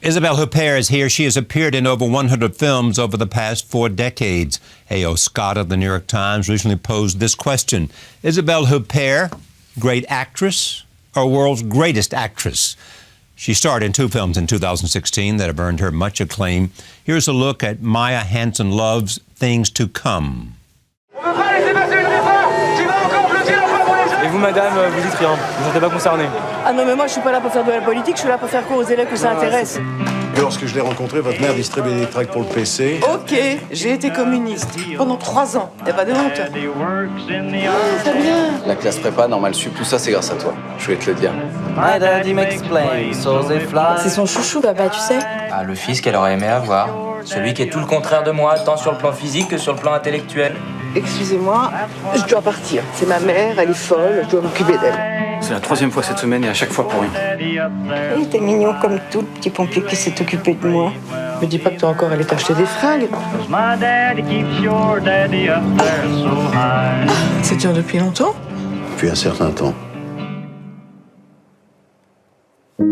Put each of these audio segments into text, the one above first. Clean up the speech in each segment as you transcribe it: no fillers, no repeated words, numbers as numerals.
Isabelle Huppert is here. She has appeared in over 100 films over the past 4 decades. A.O. Scott of the New York Times recently posed this question. Isabelle Huppert, great actress or world's greatest actress? She starred in 2 films in 2016 that have earned her much acclaim. Here's a look at Maya Hansen-Løve's Things to Come. Et vous, madame, vous dites rien, vous n'êtes pas concernée. Ah non, mais moi, je suis pas là pour faire de la politique, je suis là pour faire quoi aux élèves que ça intéresse. Et lorsque je l'ai rencontré, votre mère distribuait des tracts pour le PC. Ok, j'ai été communiste pendant 3 ans. Y a pas de honte. C'est bien. La classe prépa, normal sup, tout ça, c'est grâce à toi. Je voulais te le dire. My daddy m'explain, so they fly. C'est son chouchou, papa, tu sais. Ah, le fils qu'elle aurait aimé avoir. Celui qui est tout le contraire de moi, tant sur le plan physique que sur le plan intellectuel. Excusez-moi, je dois partir. C'est ma mère, elle est folle, je dois m'occuper d'elle. C'est la 3e fois cette semaine et à chaque fois pour rien. Il était mignon comme tout, le petit pompier qui s'est occupé de moi. Me dis pas que t'es encore allé t'acheter des fringues. Ça tient depuis longtemps? Depuis un certain temps. On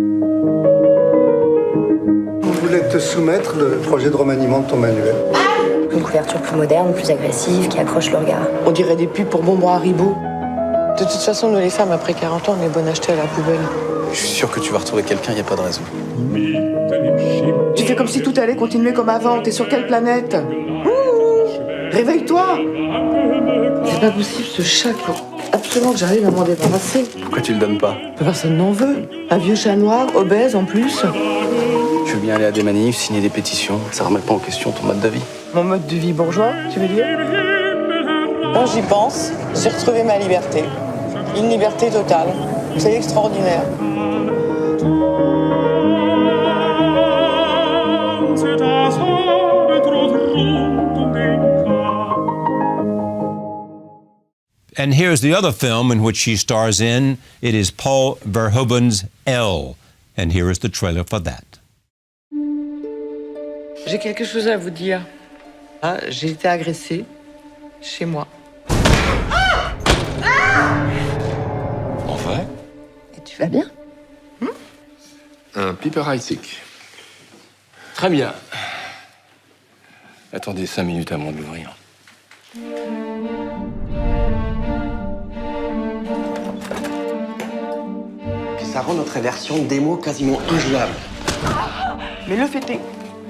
voulait te soumettre le projet de remaniement de ton manuel. Une couverture plus moderne, plus agressive, qui accroche le regard. On dirait des pubs pour bonbons Haribo. De toute façon, nous les femmes, après 40 ans, on est bonnes à acheter à la poubelle. Je suis sûr que tu vas retrouver quelqu'un, y a pas de raison. Tu fais comme si tout allait continuer comme avant. T'es sur quelle planète? Réveille-toi! C'est pas possible, ce chat, il faut absolument que j'arrive à m'en débarrasser. Pourquoi tu le donnes pas? Personne n'en veut. Un vieux chat noir, obèse en plus. Tu veux bien aller à des manifs, signer des pétitions. Ça remet pas en question ton mode de vie. Mon mode de vie bourgeois, tu veux dire? Quand j'y pense, j'ai retrouvé ma liberté. Une liberté totale. C'est extraordinaire. And here's the other film in which she stars in. It is Paul Verhoeven's Elle. And here is the trailer for that. J'ai quelque chose à vous dire. Ah, j'ai été agressée chez moi. En vrai? Et tu vas bien? Un Piper-Heidsieck. Très bien. Attendez 5 minutes avant de l'ouvrir. Ça rend notre version de démo quasiment injouable. Mais le fait est,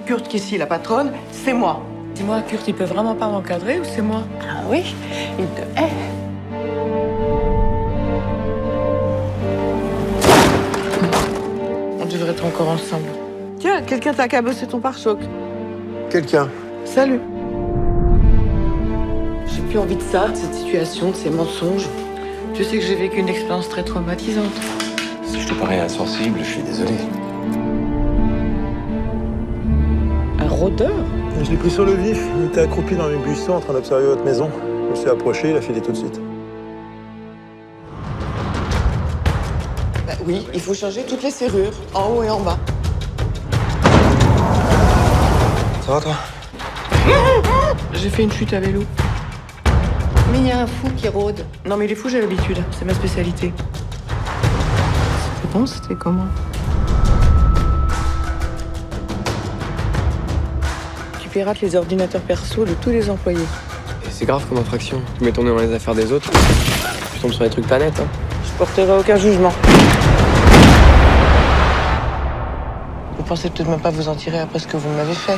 Kurt qui est ici, la patronne, c'est moi. Dis-moi, Kurt, il peut vraiment pas m'encadrer ou c'est moi? Ah oui, il te hait. On devrait être encore ensemble. Tiens, quelqu'un t'a cabossé ton pare-choc. Quelqu'un. Salut. J'ai plus envie de ça, de cette situation, de ces mensonges. Tu sais que j'ai vécu une expérience très traumatisante. Si je te parais insensible, je suis désolé. Un rôdeur? Je l'ai pris sur le vif. Il était accroupi dans les buissons en train d'observer votre maison. Je me suis approché, il a filé tout de suite. Bah oui, il faut changer toutes les serrures, en haut et en bas. Ça va, toi? J'ai fait une chute à vélo. Mais il y a un fou qui rôde. Non mais les fous, j'ai l'habitude, c'est ma spécialité. C'était bon, c'était comment? Tu pirates les ordinateurs perso de tous les employés. Et c'est grave comme infraction. Tu mets ton nez dans les affaires des autres, tu tombes sur des trucs pas nets, hein. Je porterai aucun jugement. Vous pensez peut-être même pas vous en tirer après ce que vous m'avez fait.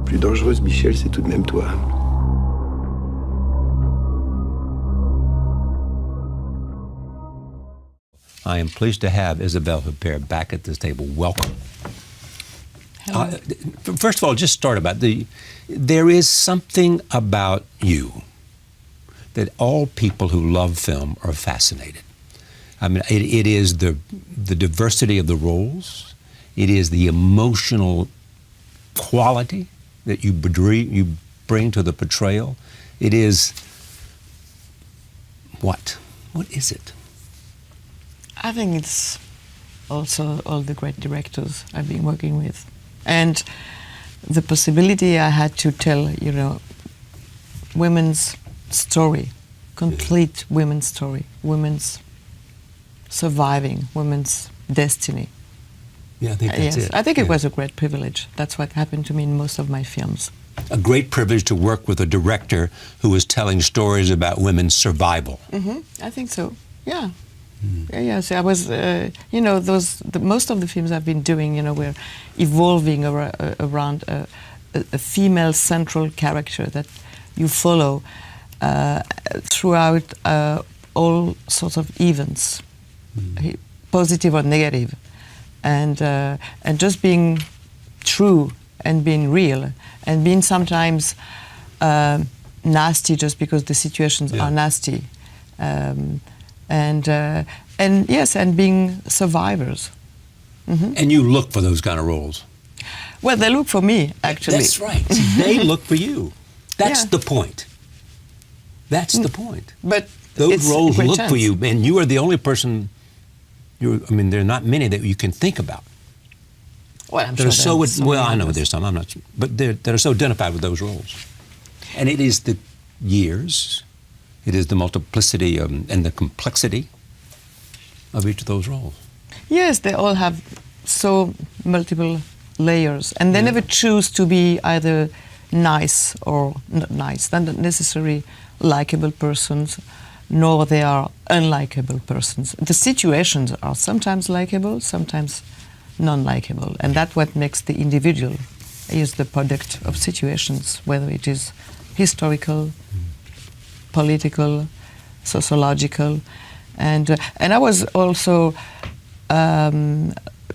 Plus dangereuse, Michel, c'est tout de même toi. I am pleased to have Isabelle Huppert back at this table. Welcome. First of all, just start about there is something about you that all people who love film are fascinated. I mean, it is the diversity of the roles. It is the emotional quality that you bring to the portrayal. It is what? What is it? I think it's also all the great directors I've been working with. And the possibility I had to tell, women's story, complete women's story, women's surviving women's destiny. Yeah, I think that's Yes, it. I think it Yeah. was a great privilege. That's what happened to me in most of my films. A great privilege to work with a director who was telling stories about women's survival. I think so. Yeah. Yes, I was. Most of the films I've been doing, were evolving around a female central character that you follow throughout all sorts of events, positive or negative, and just being true and being real and being sometimes nasty just because the situations are nasty. And yes, and being survivors. And you look for those kind of roles. Well, they look for me, actually. That's right. They look for you. That's Yeah. the point. That's the point. But Those it's a roles great look chance. for you, and you are the only person. There are not many that you can think about. Well, I'm That sure are so. there's some Well, I know others. there's some. I'm not, but that are so identified with those roles. And it is the years, it is the multiplicity and the complexity of each of those roles. Yes, they all have so multiple layers, and they never choose to be either nice or not nice. They're not necessarily likable persons, nor they are unlikable persons. The situations are sometimes likable, sometimes non-likable, and that's what makes the individual is the product of situations, whether it is historical, political, sociological, and I was also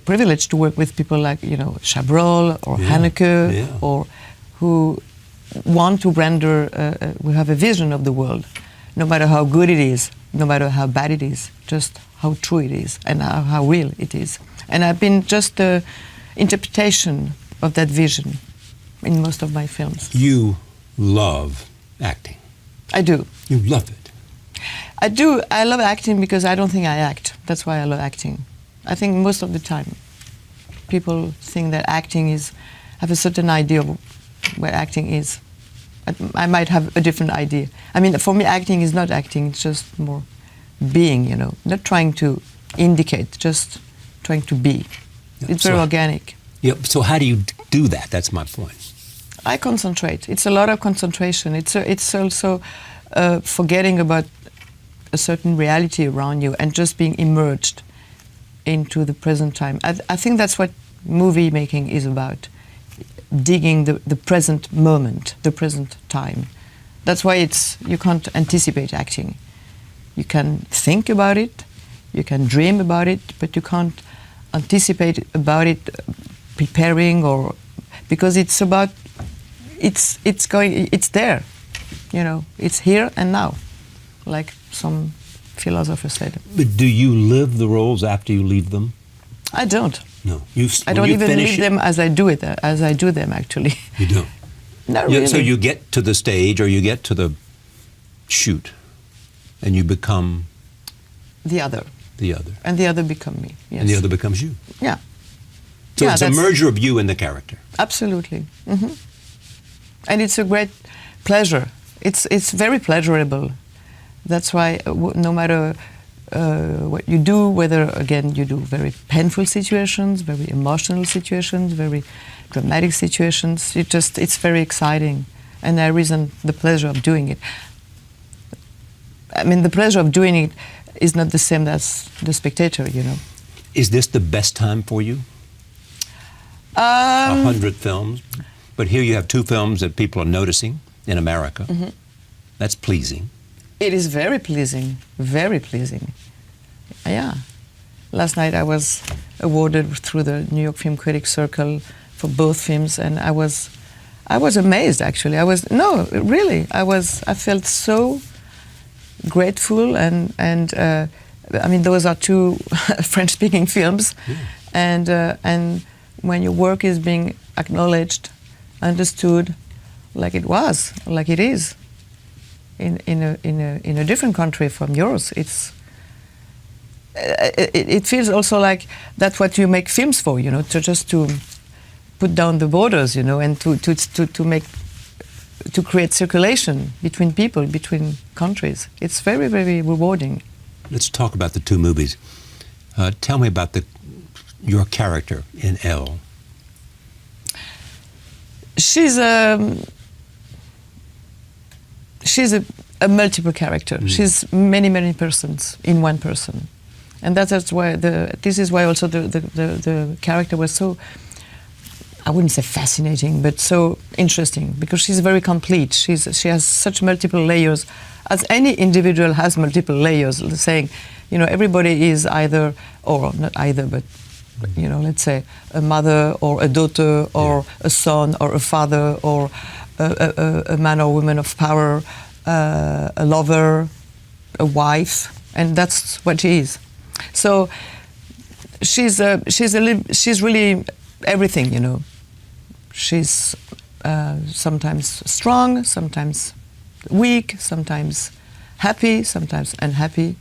privileged to work with people like Chabrol or Haneke, or who want to render, who have a vision of the world, no matter how good it is, no matter how bad it is, just how true it is and how real it is. And I've been just the interpretation of that vision in most of my films. You love acting. I do. You love it. I do. I love acting because I don't think I act. That's why I love acting. I think most of the time people think that acting have a certain idea of where acting is. I might have a different idea. I mean, for me, acting is not acting. It's just more being, not trying to indicate, just trying to be. Yeah, It's very organic. Yeah. So how do you do that? That's my point. I concentrate. It's a lot of concentration. It's also forgetting about a certain reality around you and just being immersed into the present time. I think that's what movie making is about, digging the present moment, the present time. That's why you can't anticipate acting. You can think about it, you can dream about it, but you can't anticipate about it, preparing, or because it's about it's there, it's here and now, like some philosopher said. But do you live the roles after you leave them? I don't. No. I don't even leave them as I do them, actually. You don't? Not really. So you get to the stage or you get to the shoot and you become the other. The other. And the other become me, yes. And the other becomes you. Yeah. So Yeah, it's a merger of you and the character. Absolutely. And it's a great pleasure. It's very pleasurable. That's why no matter what you do, whether, again, you do very painful situations, very emotional situations, very dramatic situations, it's very exciting. And I resent the pleasure of doing it. I mean, the pleasure of doing it is not the same as the spectator, Is this the best time for you? 100 films. But here you have 2 films that people are noticing in America. That's pleasing. It is very pleasing, very pleasing. Yeah. Last night I was awarded through the New York Film Critics Circle for both films, and I was amazed, actually. I felt so grateful, and I mean, those are 2 French-speaking films, and when your work is being acknowledged, understood, like it is, in a different country from yours, it feels also like that's what you make films for, to put down the borders, and to create circulation between people, between countries. It's very, very rewarding. Let's talk about the 2 movies. Tell me about your character in Elle. She's a multiple character. She's many persons in one person, and that's why this is why also the character was so, I wouldn't say fascinating, but so interesting, because she's very complete. She has such multiple layers, as any individual has multiple layers. Saying, everybody is either, or not either, but let's say a mother or a daughter or a son or a father or a man or woman of power, a lover, a wife, and that's what she is. So she's really everything, She's sometimes strong, sometimes weak, sometimes happy, sometimes unhappy.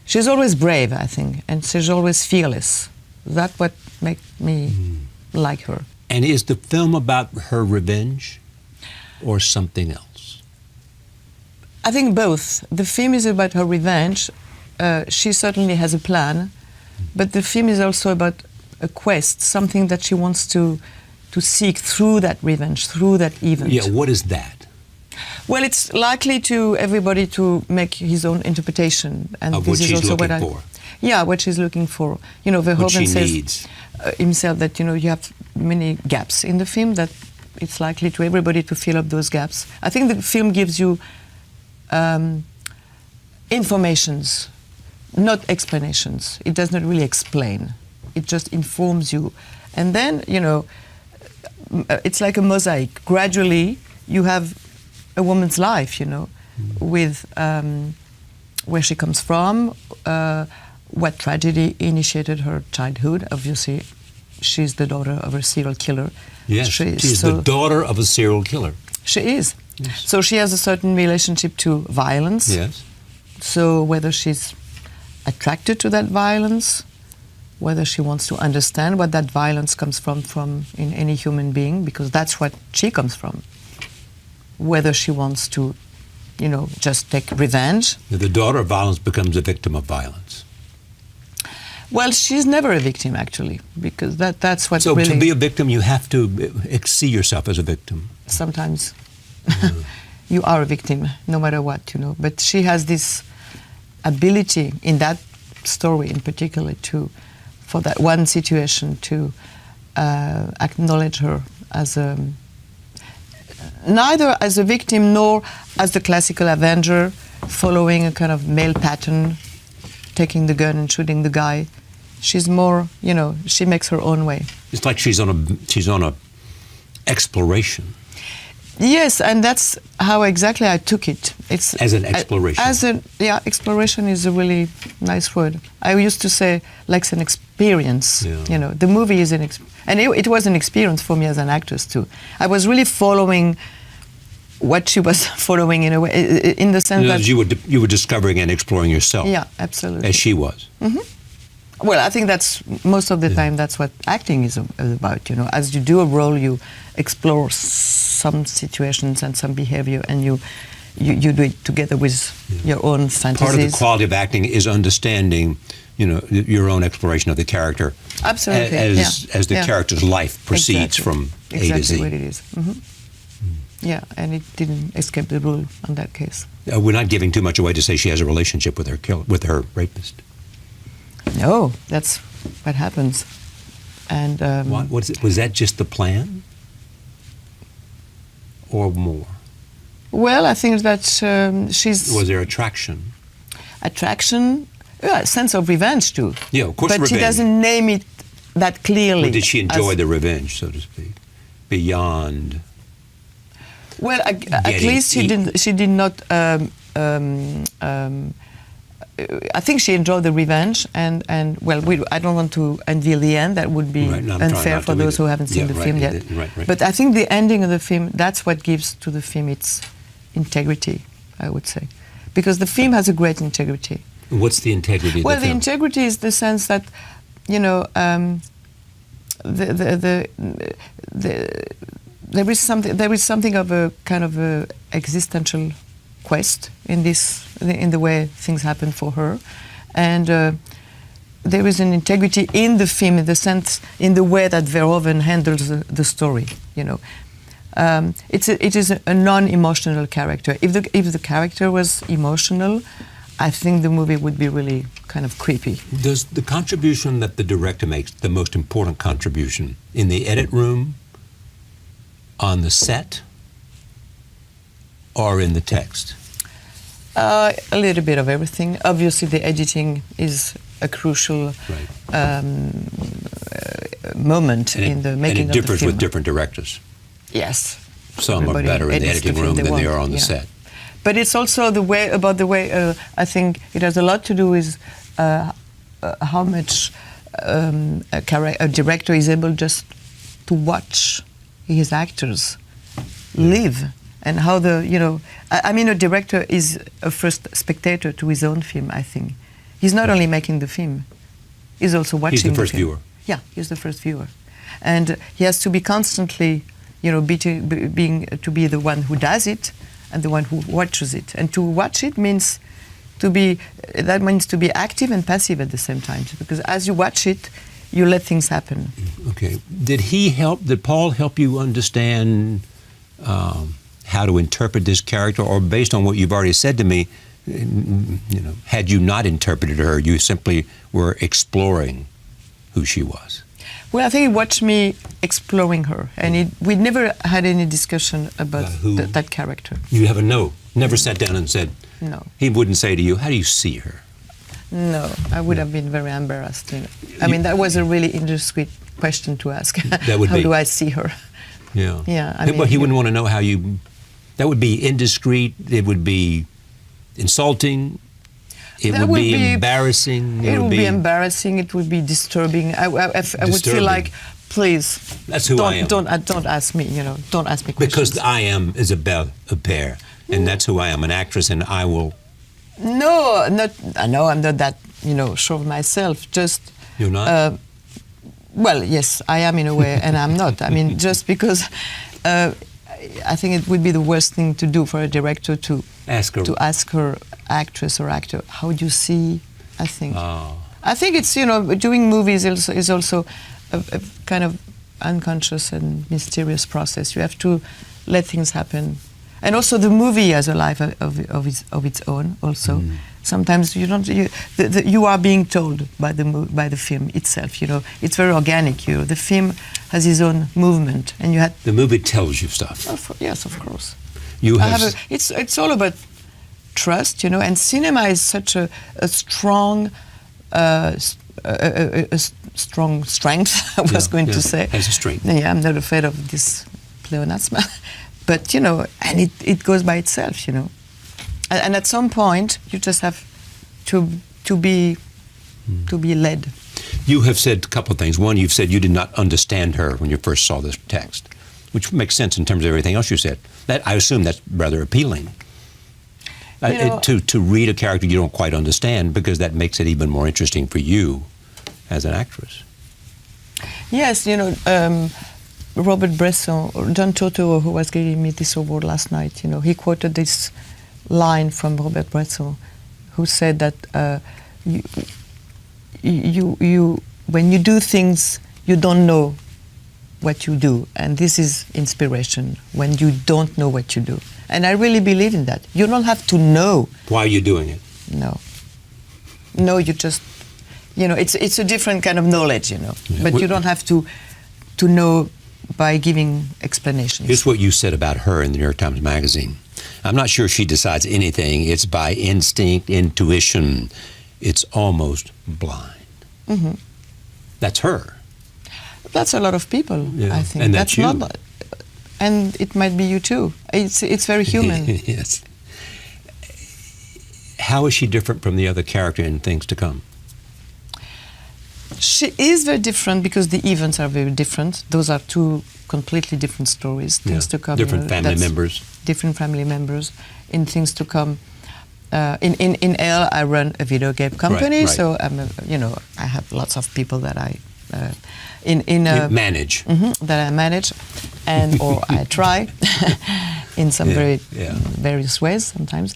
She's always brave, I think, and she's always fearless. That's what makes me like her. And is the film about her revenge or something else? I think both. The film is about her revenge. She certainly has a plan, but the film is also about a quest, something that she wants to seek through that revenge, through that event. Yeah, what is that? Well, it's likely to everybody to make his own interpretation, and of this what is she's also looking what for. Yeah, what she's looking for. Verhoeven says needs. Himself that you have many gaps in the film, that it's likely to everybody to fill up those gaps. I think the film gives you informations, not explanations. It does not really explain. It just informs you, and then it's like a mosaic. Gradually, you have a woman's life, with where she comes from, what tragedy initiated her childhood. Obviously, she's the daughter of a serial killer. Yes, she's the daughter of a serial killer. She is. Yes. So she has a certain relationship to violence. Yes. So whether she's attracted to that violence, whether she wants to understand what that violence comes from in any human being, because that's what she comes from. Whether she wants to, just take revenge. The daughter of violence becomes a victim of violence. Well, she's never a victim, actually, because that's what so really... to be a victim, you have to see yourself as a victim. Sometimes you are a victim, no matter what, But she has this ability in that story in particular for that one situation, to acknowledge her as neither as a victim nor as the classical avenger, following a kind of male pattern, taking the gun and shooting the guy. She's more, she makes her own way. It's like she's on a exploration. Yes, and that's how exactly I took it. It's as an exploration. Exploration is a really nice word. I used to say like an experience. Yeah. The movie is and it was an experience for me as an actress too. I was really following what she was following in a way, in the sense that you were discovering and exploring yourself. Yeah, absolutely. As she was. Mm-hmm. Well, I think that's most of the time that's what acting is about. As you do a role, you explore some situations and some behavior, and you do it together with your own fantasies. Part of the quality of acting is understanding, your own exploration of the character. Absolutely. As the character's life proceeds from A to Z. Exactly what it is. Mm-hmm. Yeah, and it didn't escape the rule on that case. We're not giving too much away to say she has a relationship with her rapist. No, that's what happens. And was that just the plan, or more? Well, I think that she's... Was there attraction? Attraction, a sense of revenge too. Yeah, of course, but revenge. She doesn't name it that clearly. Or did she enjoy the revenge, so to speak, beyond? Well, at least she did not. I think she enjoyed the revenge, and well, I don't want to unveil the end. That would be unfair for those who haven't seen the film yet. Right. But I think the ending of the film, that's what gives to the film its integrity, I would say, because the film has a great integrity. What's the integrity? Well, of the film? integrity is the sense that, there is something of a kind of a existential quest in the way things happen for her, and there is an integrity in the film, in the sense, in the way that Verhoeven handles the story. You know, it is a non-emotional character. If the character was emotional, I think the movie would be really kind of creepy. Does the contribution that the director makes, the most important contribution, in the edit room, on the set, or in the text? A little bit of everything. Obviously, the editing is a crucial moment in the making of the film. And it differs with different directors. Yes. Some Everybody are better in the edits editing film room they than they want, are on the yeah. set. But it's also the way, I think it has a lot to do with how much a director is able just to watch his actors live, and how I mean, a director is a first spectator to his own film, I think. He's not only making the film, he's also watching the film. He's the first viewer. Yeah, he's the first viewer. And he has to be constantly, to be the one who does it, and the one who watches it. And to watch it means to be active and passive at the same time. Because as you watch it, you let things happen. Okay. Did Paul help you understand how to interpret this character? Or based on what you've already said to me, had you not interpreted her, you simply were exploring who she was? Well, I think he watched me exploring her, and we never had any discussion about that character. You never sat down and said, no. He wouldn't say to you, how do you see her? No, I would have been very embarrassed. I mean, that was a really indiscreet question to ask. That would how be. do I see her? Yeah. Yeah. But he wouldn't want to know how you. That would be indiscreet. It would be insulting. It would be embarrassing. It would be embarrassing. It would be disturbing. I would feel like, please. That's who I am. Don't ask me. Don't ask me questions. Because I am Isabelle Huppert, and that's who I am, an actress, and I will. No, I'm not that sure of myself. Just. You're not. Well, yes, I am in a way, and I'm not. I mean, just because I think it would be the worst thing to do for a director to ask her actress or actor, how do you see? I think. Oh. I think it's doing movies is also a kind of unconscious and mysterious process. You have to let things happen, and also the movie has a life of its own. Also, sometimes you don't. You are being told by the film itself. It's very organic. The film has its own movement, and you had. The movie tells you stuff. Yes, of course. You have. It's all about trust, and cinema is such a strong. A strong strength, I was going to say. Has a strength. Yeah, I'm not afraid of this pleonasm. But, and it goes by itself, And at some point, you just have to be led. You have said a couple of things. One, you've said you did not understand her when you first saw this text, which makes sense in terms of everything else you said. That, I assume that's rather appealing. To read a character you don't quite understand, because that makes it even more interesting for you as an actress. Yes, Robert Bresson, or John Turturro, who was giving me this award last night, he quoted this line from Robert Bresson, who said that you when you do things, you don't know what you do, and this is inspiration, when you don't know what you do. And I really believe in that. You don't have to know. Why are you doing it? No, you just, it's a different kind of knowledge, Yeah. But you don't have to know by giving explanations. Here's what you said about her in the New York Times Magazine. I'm not sure she decides anything. It's by instinct, intuition. It's almost blind. Mm-hmm. That's her. That's a lot of people, I think. And that's you. And it might be you too. It's very human. Yes. How is she different from the other character in Things to Come? She is very different because the events are very different. Those are two completely different stories. Things to Come. Different family members. Different family members. In Things to Come, in Elle, I run a video game company, right. So I have lots of people that I manage. That I manage, or I try in some various ways sometimes.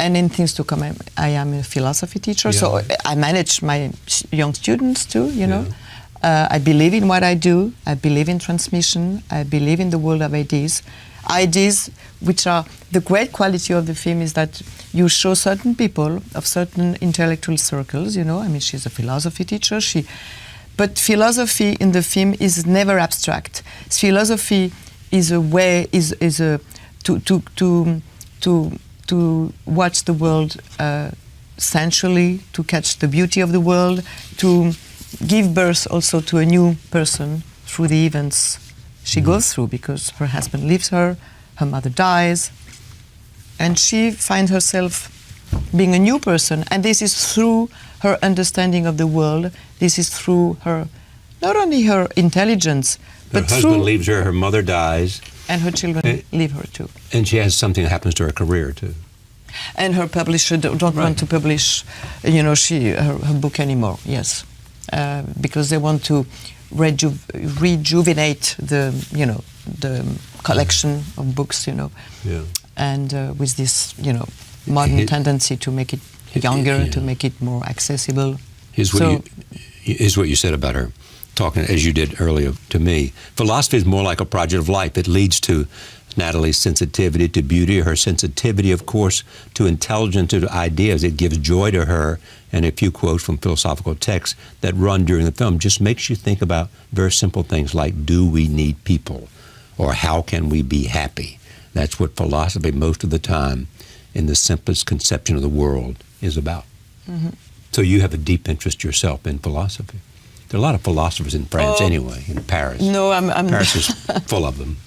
And in things to come, I am a philosophy teacher, so I manage my young students too, you know. I believe in what I do. I believe in transmission. I believe in the world of ideas. Ideas which are the great quality of the film is that you show certain people of certain intellectual circles, you know. I mean, she's a philosophy teacher. But philosophy in the film is never abstract. Philosophy is a way, to watch the world sensually, to catch the beauty of the world, to give birth also to a new person through the events she goes through, because her husband leaves her, her mother dies, and she finds herself being a new person. And this is through her understanding of the world. This is through her, not only her intelligence, Her but husband through, leaves her, her mother dies, and her children leave her too. and she has something that happens to her career too. And her publisher don't want to publish, you know, her book anymore. Yes, because they want to rejuvenate the collection of books, you know. Yeah. And with this, you know, modern tendency to make it younger, to make it more accessible. Here's what you said about her, talking as you did earlier to me. Philosophy is more like a project of life. It leads to Natalie's sensitivity to beauty, her sensitivity, of course, to intelligence, to ideas. It gives joy to her, and a few quotes from philosophical texts that run during the film just makes you think about very simple things like, do we need people? Or how can we be happy? That's what philosophy most of the time, in the simplest conception of the world, is about. Mm-hmm. So you have a deep interest yourself in philosophy. There are a lot of philosophers in France anyway, in Paris. No, I'm Paris is full of them.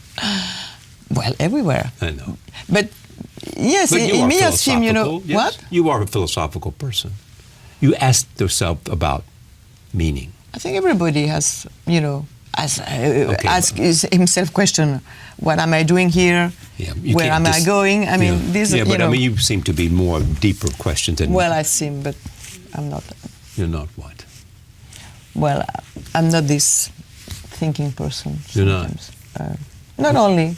Well, everywhere. I know. But yes, But in me as film, you know, yes. what? You are a philosophical person. You ask yourself about meaning. I think everybody has, you know, ask himself question, what am I doing here? Yeah, where am I going? I mean, these. Yeah, but you know, I mean, you seem to be more deeper questions than. Well, I seem, but I'm not. You're not what? Well, I'm not this thinking person. You're not. Not only.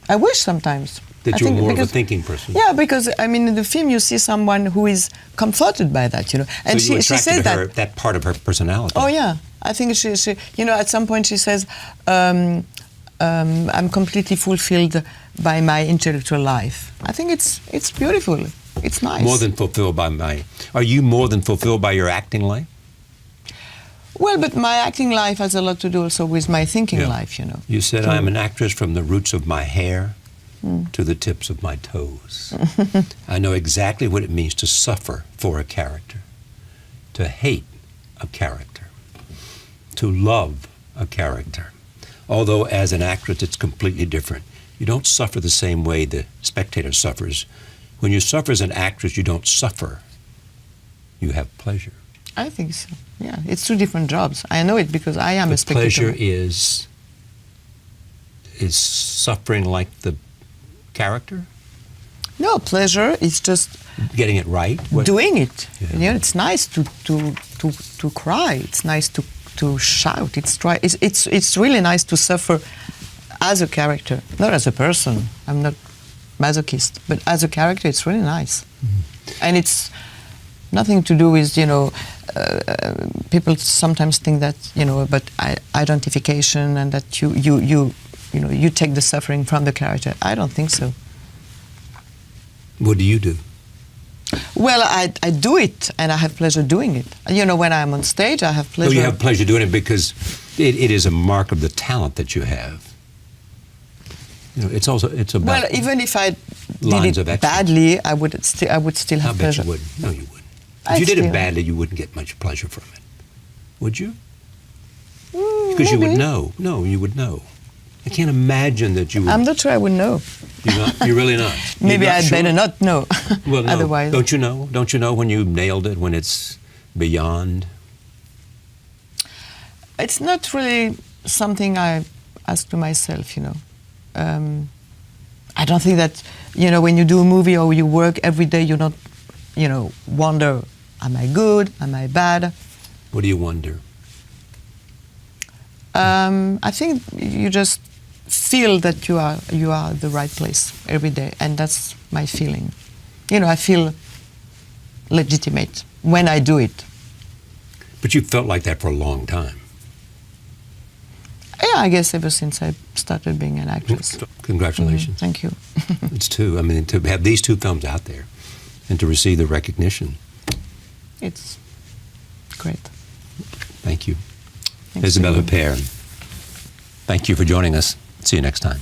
I wish sometimes. That you're more of a thinking person. Yeah, because I mean, in the film you see someone who is comforted by that, you know, and so she says that part of her personality. Oh yeah, I think she you know, at some point she says, I'm completely fulfilled by my intellectual life. I think it's beautiful. It's nice. More than fulfilled by Are you more than fulfilled by your acting life? Well, but my acting life has a lot to do also with my thinking life, you know. You said, I'm an actress from the roots of my hair to the tips of my toes. I know exactly what it means to suffer for a character, to hate a character, to love a character. Although as an actress, it's completely different. You don't suffer the same way the spectator suffers. When you suffer as an actress, you don't suffer. You have pleasure. I think so. Yeah, it's two different jobs. I know it because I am a spectator. Pleasure is suffering like the character? No, pleasure is just getting it right. Doing it. Yeah. You know, it's nice to cry. It's nice to shout. It's really nice to suffer as a character, not as a person. I'm not masochist, but as a character, it's really nice, and it's nothing to do with, you know, people sometimes think that, you know, about identification and that you take the suffering from the character. I don't think so. What do you do? Well, I do it, and I have pleasure doing it. You know, when I'm on stage, I have pleasure. Oh, you have pleasure doing it because it is a mark of the talent that you have. You know, it's about. Well, even if I did it badly, I would still have pleasure. I bet you wouldn't. No, you wouldn't. If you did it badly, you wouldn't get much pleasure from it, would you? Because you would know. No, you would know. I can't imagine that you would. I'm not sure I would know. You're really not. Maybe I'd better not know. Well, no. Otherwise. Don't you know? Don't you know when you nailed it, when it's beyond? It's not really something I ask to myself, you know. I don't think that, you know, when you do a movie or you work every day, you don't, you know, wonder, am I good? Am I bad? What do you wonder? I think you just feel that you are the right place every day, and that's my feeling. I feel legitimate when I do it. But you felt like that for a long time. Yeah, I guess ever since I started being an actress. Congratulations. Thank you. It's two. I mean, to have these two films out there and to receive the recognition. It's great. Thank you. Thanks Isabelle to you. Huppert, thank you for joining us. See you next time.